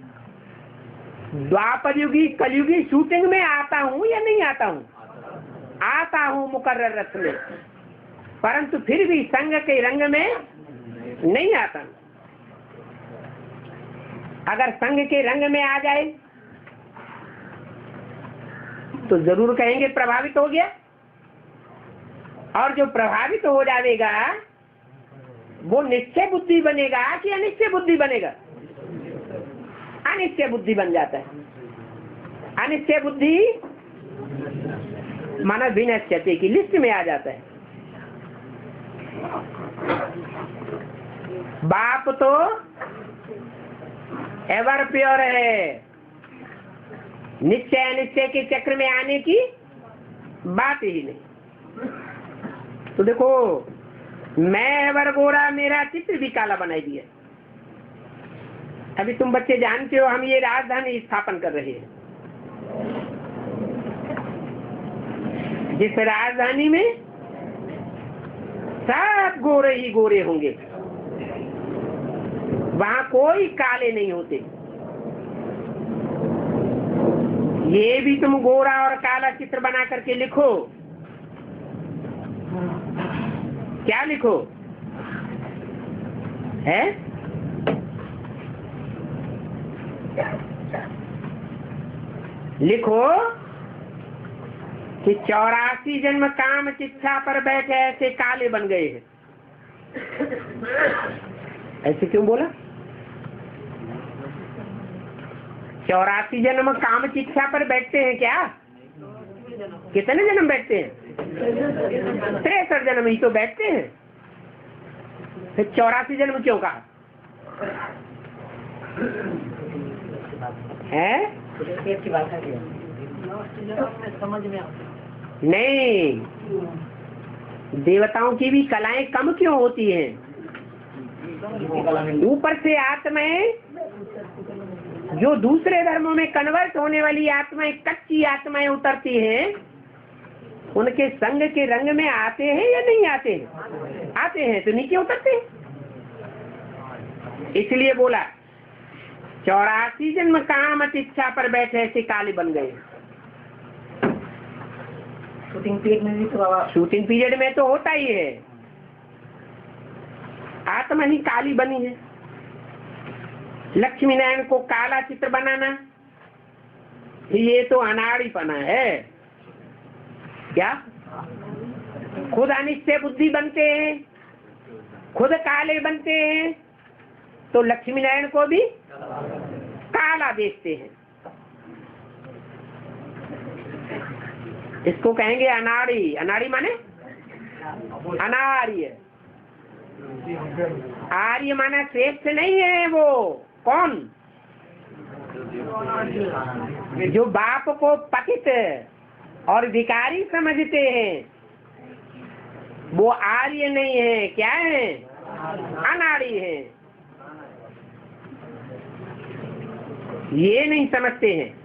द्वापर युगी कलयुगी शूटिंग में आता हूं या नहीं आता हूं? आता हूं मुकर्रर रथ में, परंतु फिर भी संग के रंग में नहीं आता। अगर संग के रंग में आ जाए तो जरूर कहेंगे प्रभावित हो गया, और जो प्रभावित हो जाएगा वो निश्चय बुद्धि बनेगा कि अनिश्चय बुद्धि बनेगा? अनिश्चय बुद्धि बन जाता है। अनिश्चय बुद्धि माना विनश्यते की लिस्ट में आ जाता है। बाप तो एवर प्योर है, निश्चय अनिश्चय के चक्र में आने की बात ही नहीं। तो देखो, मैं एवर गोरा, मेरा चित्र भी काला बनाई दिया अभी तुम बच्चे जानते हो हम ये राजधानी स्थापन कर रहे हैं, जिस राजधानी में सब गोरे ही गोरे होंगे, वहां कोई काले नहीं होते। ये भी तुम गोरा और काला चित्र बना करके लिखो। क्या लिखो है? लिखो कि 84 जन्म काम चिच्छा पर बैठे ऐसे काले बन गए हैं। ऐसे क्यों बोला? 84 जन्म काम चिच्छा पर बैठते हैं क्या? कितने जन्म बैठते हैं? 63 जन्म ही तो बैठते हैं। फिर 84 जन्म क्यों कहा है? समझ में नहीं, देवताओं की भी कलाएं कम क्यों होती हैं? ऊपर से आत्माएं जो दूसरे धर्मों में कन्वर्ट होने वाली आत्माएं, कच्ची आत्माएं उतरती हैं, उनके संग के रंग में आते हैं या नहीं आते हैं? आते हैं, तो नीचे उतरते हैं। इसलिए बोला 84 जन्म काम इच्छा पर बैठे ऐसे काले बन गए। शूटिंग पीरियड में भी तो बाबा, शूटिंग पीरियड में तो होता ही है, आत्मा ही काली बनी है। लक्ष्मी नारायण को काला चित्र बनाना, ये तो अनाड़ीपना है। क्या खुद अनिश्चय बुद्धि बनते हैं, खुद काले बनते हैं, तो लक्ष्मी नारायण को भी काला देखते हैं। इसको कहेंगे अनाड़ी। अनाड़ी माने अनार्य। आर्य माना श्रेष्ठ नहीं है। वो कौन? जो बाप को पतित और भिखारी समझते हैं, वो आर्य नहीं है। क्या है? अनाड़ी है। ये नहीं समझते हैं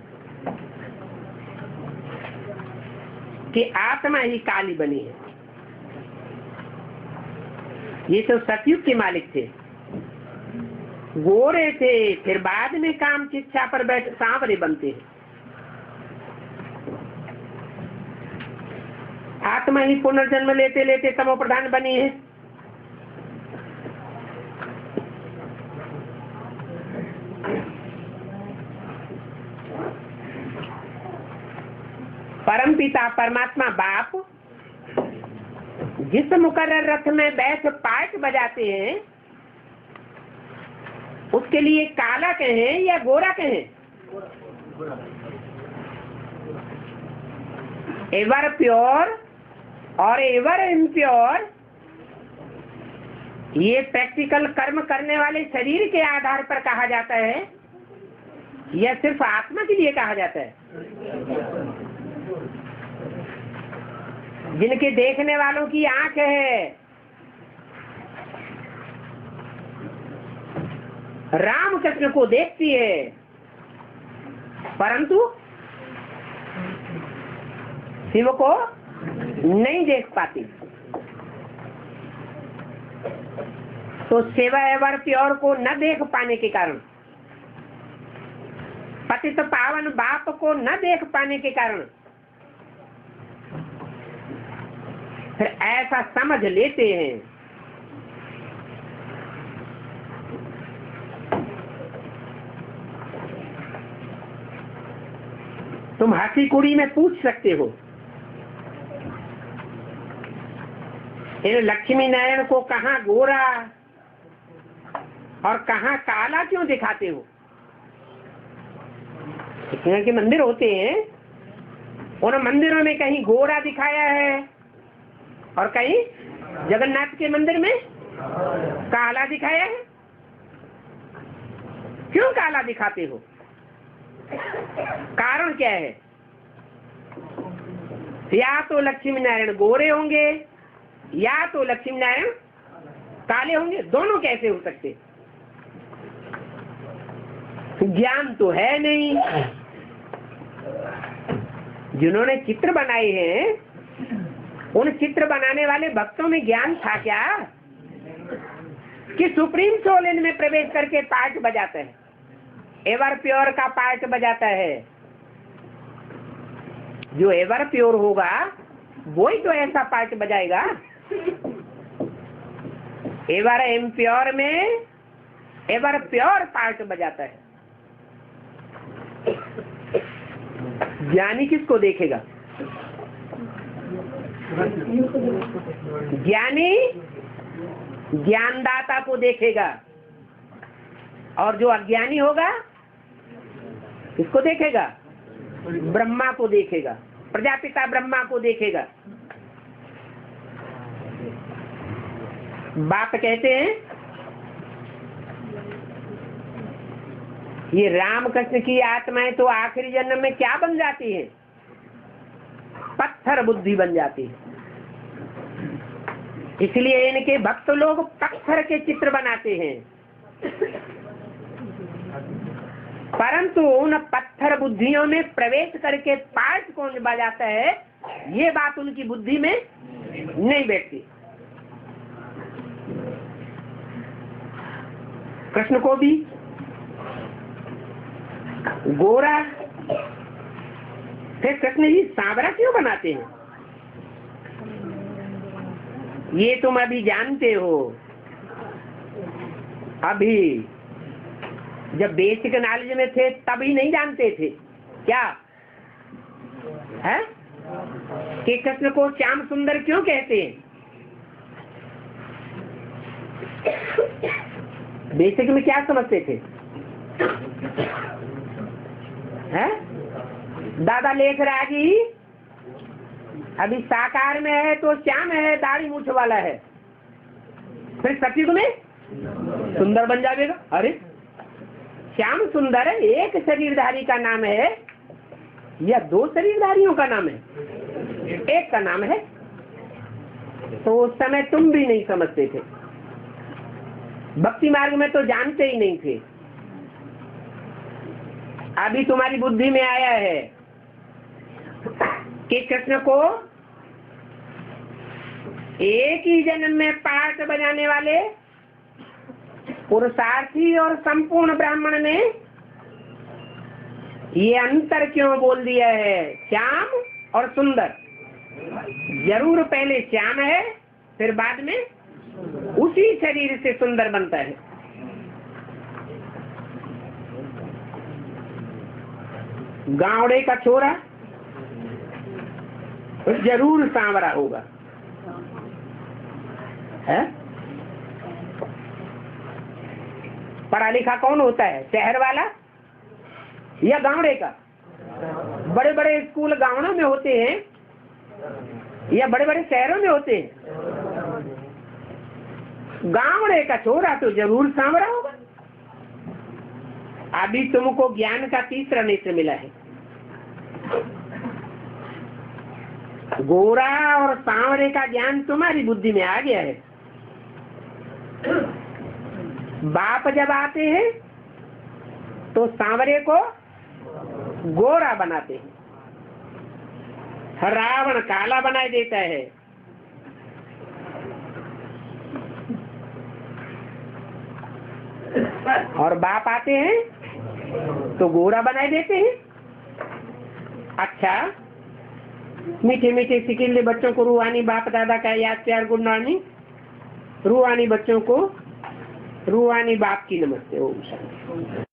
कि आत्मा ही काली बनी है। ये तो सतयुग के मालिक थे, गोरे थे, फिर बाद में काम चिच्छा पर बैठ सांवरे बनते हैं। आत्मा ही पुनर्जन्म लेते लेते तमो प्रधान बनी है। परमपिता परमात्मा बाप जिस मुकर्रर रथ में बैठ पाठ बजाते हैं, उसके लिए काला कहें या गोरा कहें? एवर प्योर और एवर इम्प्योर, ये प्रैक्टिकल कर्म करने वाले शरीर के आधार पर कहा जाता है या सिर्फ आत्मा के लिए कहा जाता है? जिनके देखने वालों की आंख है, राम कृष्ण को देखती है, परंतु शिव को नहीं देख पाती। तो शिव एवर प्योर को न देख पाने के कारण, पतित पावन बाप को न देख पाने के कारण, फिर ऐसा समझ लेते हैं तुम हंसी कुड़ी में पूछ सकते हो, इन लक्ष्मी नारायण को कहाँ गोरा और कहाँ काला क्यों दिखाते हो? कृष्ण के मंदिर होते हैं, उन मंदिरों में कहीं गोरा दिखाया है और कहीं जगन्नाथ के मंदिर में काला दिखाया है। क्यों काला दिखाते हो? कारण क्या है? या तो लक्ष्मी नारायण गोरे होंगे या तो लक्ष्मी नारायण काले होंगे। दोनों कैसे हो सकते? ज्ञान तो है नहीं। जिन्होंने चित्र बनाए हैं उन चित्र बनाने वाले भक्तों में ज्ञान था क्या कि सुप्रीम सोल इनमें प्रवेश करके पार्ट बजाते हैं, एवर प्योर का पार्ट बजाता है। जो एवर प्योर होगा वही तो ऐसा पार्ट बजाएगा। एवर इम्प्योर में एवर प्योर पार्ट बजाता है। ज्ञानी किसको देखेगा? ज्ञानी ज्ञानदाता को देखेगा, और जो अज्ञानी होगा किसको देखेगा? ब्रह्मा को देखेगा, प्रजापिता ब्रह्मा को देखेगा। बाप कहते हैं ये रामकृष्ण की आत्माएं तो आखिरी जन्म में क्या बन जाती है? पत्थर बुद्धि बन जाती है। इसलिए इनके भक्त लोग पत्थर के चित्र बनाते हैं, परंतु उन पत्थर बुद्धियों में प्रवेश करके पार्ट कौन बजाता है, ये बात उनकी बुद्धि में नहीं बैठती। कृष्ण को भी गोरा, फिर कृष्ण जी सांवरा क्यों बनाते हैं? ये तुम अभी जानते हो। अभी जब बेसिक नॉलेज में थे तभी नहीं जानते थे क्या है कि कृष्ण को श्याम सुंदर क्यों कहते हैं? बेसिक में क्या समझते थे? है दादा लेख रहा कि अभी साकार में है तो श्याम है, दाढ़ी मूछ वाला है, फिर सतयुग में सुंदर बन जाएगा। अरे श्याम सुंदर एक शरीरधारी का नाम है या दो शरीरधारियों का नाम है? एक का नाम है। तो उस समय तुम भी नहीं समझते थे, भक्ति मार्ग में तो जानते ही नहीं थे। अभी तुम्हारी बुद्धि में आया है कि कृष्ण को एक ही जन्म में पार्ट बजाने वाले पुरुषार्थी और संपूर्ण ब्राह्मण ने ये अंतर क्यों बोल दिया है? श्याम और सुंदर। जरूर पहले श्याम है, फिर बाद में उसी शरीर से सुंदर बनता है। गावड़े का छोरा जरूर सांवरा होगा, है? पढ़ा लिखा कौन होता है, शहर वाला या गावड़े का? बड़े बड़े स्कूल गाँवों में होते हैं या बड़े बड़े शहरों में होते हैं? गावड़े का छोरा तो जरूर सांवरा होगा। अभी तुमको ज्ञान का तीसरा नेत्र मिला है। गोरा और सांवरे का ज्ञान तुम्हारी बुद्धि में आ गया है। बाप जब आते हैं तो सांवरे को गोरा बनाते हैं, रावण काला बना देता है। और बाप आते हैं तो गोरा बनाए देते हैं। अच्छा, मीठे मीठे सिकिले बच्चों को रूहानी बाप दादा का याद प्यार गुड मॉर्निंग। रूहानी बच्चों को रूहानी बाप की नमस्ते। ओम शांति।